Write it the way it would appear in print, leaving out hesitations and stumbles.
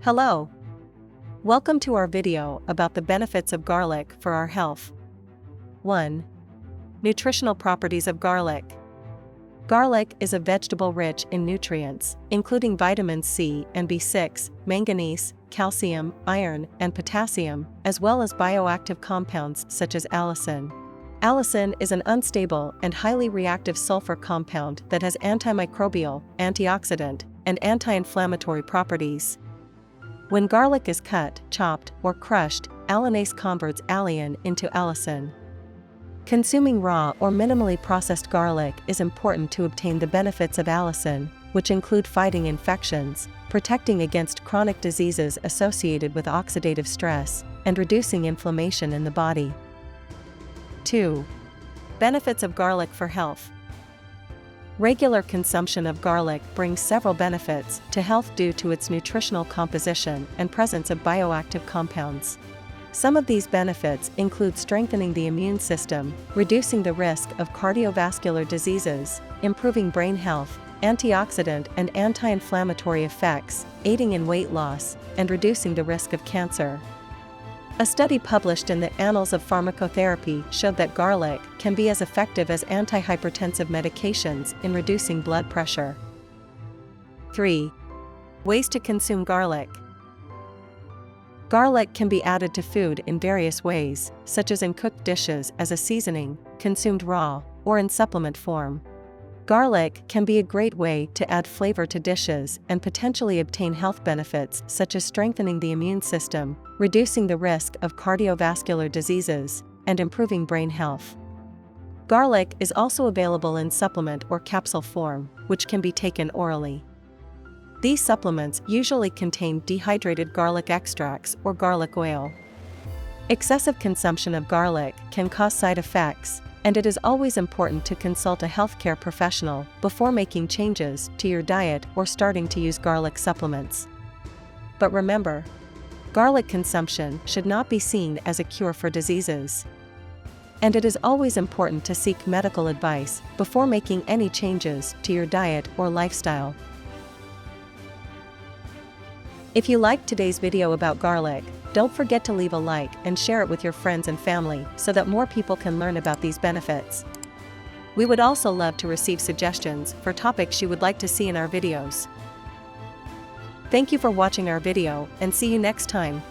Hello! Welcome to our video about the benefits of garlic for our health. 1. Nutritional properties of garlic. Garlic is a vegetable rich in nutrients, including vitamins C and B6, manganese, calcium, iron, and potassium, as well as bioactive compounds such as allicin. Allicin is an unstable and highly reactive sulfur compound that has antimicrobial, antioxidant, and anti-inflammatory properties. When garlic is cut, chopped, or crushed, allinase converts allium into allicin. Consuming raw or minimally processed garlic is important to obtain the benefits of allicin, which include fighting infections, protecting against chronic diseases associated with oxidative stress, and reducing inflammation in the body. 2. Benefits of garlic for health. Regular consumption of garlic brings several benefits to health due to its nutritional composition and presence of bioactive compounds. Some of these benefits include strengthening the immune system, reducing the risk of cardiovascular diseases, improving brain health, antioxidant and anti-inflammatory effects, aiding in weight loss, and reducing the risk of cancer. A study published in the Annals of Pharmacotherapy showed that garlic can be as effective as antihypertensive medications in reducing blood pressure. 3. Ways to consume garlic. Garlic can be added to food in various ways, such as in cooked dishes as a seasoning, consumed raw, or in supplement form. Garlic can be a great way to add flavor to dishes and potentially obtain health benefits such as strengthening the immune system, reducing the risk of cardiovascular diseases, and improving brain health. Garlic is also available in supplement or capsule form, which can be taken orally. These supplements usually contain dehydrated garlic extracts or garlic oil. Excessive consumption of garlic can cause side effects, and it is always important to consult a healthcare professional before making changes to your diet or starting to use garlic supplements. But remember, garlic consumption should not be seen as a cure for diseases. And it is always important to seek medical advice before making any changes to your diet or lifestyle. If you liked today's video about garlic, don't forget to leave a like and share it with your friends and family so that more people can learn about these benefits. We would also love to receive suggestions for topics you would like to see in our videos. Thank you for watching our video and see you next time.